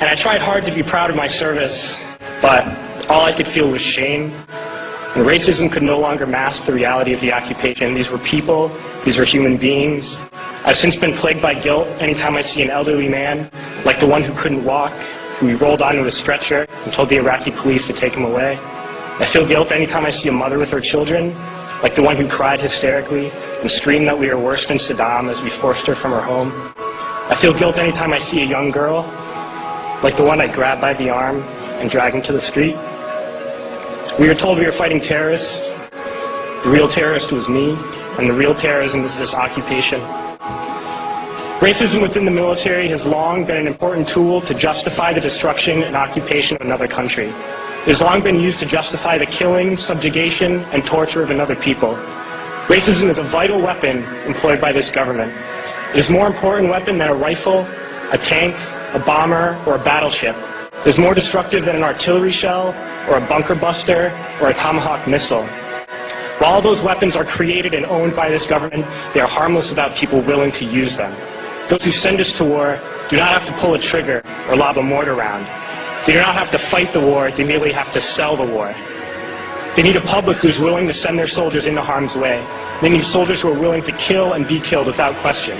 And I tried hard to be proud of my service, but all I could feel was shame. And racism could no longer mask the reality of the occupation. These were people, these were human beings. I've since been plagued by guilt anytime I see an elderly man, like the one who couldn't walk, who we rolled onto a stretcher and told the Iraqi police to take him away. I feel guilt anytime I see a mother with her children, like the one who cried hysterically and screamed that we are worse than Saddam as we forced her from her home. I feel guilt anytime I see a young girl, like the one I grabbed by the arm and dragged into the street. We were told we were fighting terrorists. The real terrorist was me, and the real terrorism is this occupation. Racism within the military has long been an important tool to justify the destruction and occupation of another country. It has long been used to justify the killing, subjugation, and torture of another people. Racism is a vital weapon employed by this government. It is a more important weapon than a rifle, a tank, a bomber, or a battleship. It is more destructive than an artillery shell, or a bunker buster, or a Tomahawk missile. While those weapons are created and owned by this government, they are harmless without people willing to use them. Those who send us to war do not have to pull a trigger or lob a mortar round. They do not have to fight the war, they merely have to sell the war. They need a public who is willing to send their soldiers into harm's way. They need soldiers who are willing to kill and be killed without question.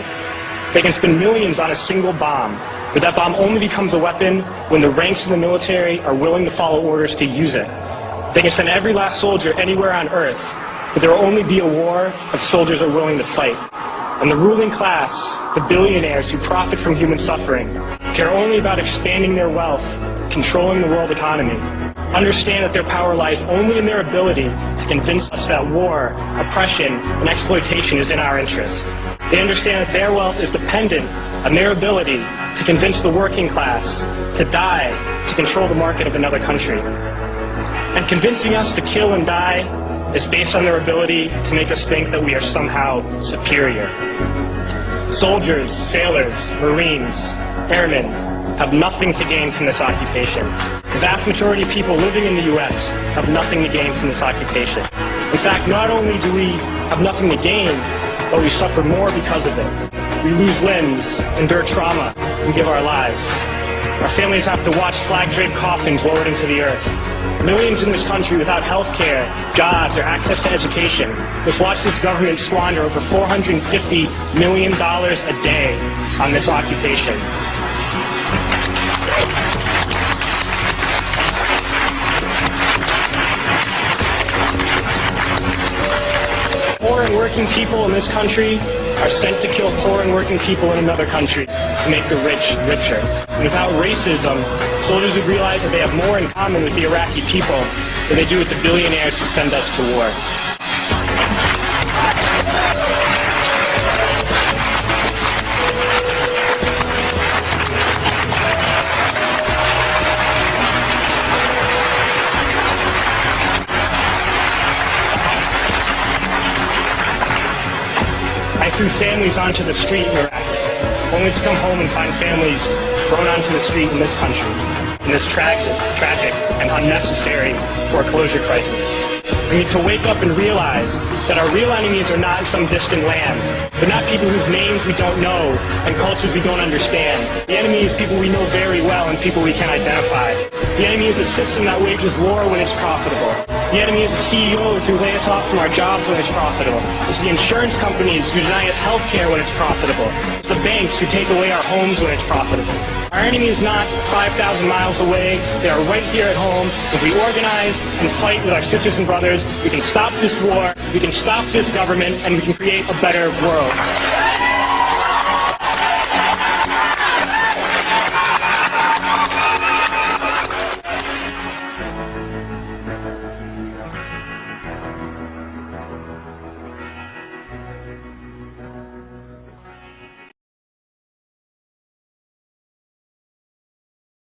They can spend millions on a single bomb, but that bomb only becomes a weapon when the ranks of the military are willing to follow orders to use it. They can send every last soldier anywhere on earth, but there will only be a war if soldiers are willing to fight. And the ruling class, the billionaires who profit from human suffering, care only about expanding their wealth, controlling the world economy. Understand that their power lies only in their ability to convince us that war, oppression, and exploitation is in our interest. They understand that their wealth is dependent on their ability to convince the working class to die to control the market of another country. And convincing us to kill and die is based on their ability to make us think that we are somehow superior. Soldiers, sailors, Marines, airmen have nothing to gain from this occupation. The vast majority of people living in the U.S. have nothing to gain from this occupation. In fact, not only do we have nothing to gain, but we suffer more because of it. We lose limbs, endure trauma, and give our lives. Our families have to watch flag-draped coffins lowered into the earth. Millions in this country without health care, jobs, or access to education must watch this government squander over $450 million a day on this occupation. Poor and working people in this country are sent to kill poor and working people in another country to make the rich richer. And without racism, soldiers would realize that they have more in common with the Iraqi people than they do with the billionaires who send us to war. I threw families onto the street in Iraq, only to come home and find families thrown onto the street in this country, in this tragic and unnecessary foreclosure crisis. We need to wake up and realize that our real enemies are not in some distant land. They're not people whose names we don't know and cultures we don't understand. The enemy is people we know very well and people we can identify. The enemy is a system that wages war when it's profitable. The enemy is the CEOs who lay us off from our jobs when it's profitable. It's the insurance companies who deny us health care when it's profitable. It's the banks who take away our homes when it's profitable. Our enemy is not 5,000 miles away. They are right here at home. If we organize and fight with our sisters and brothers, we can stop this war, we can stop this government, and we can create a better world.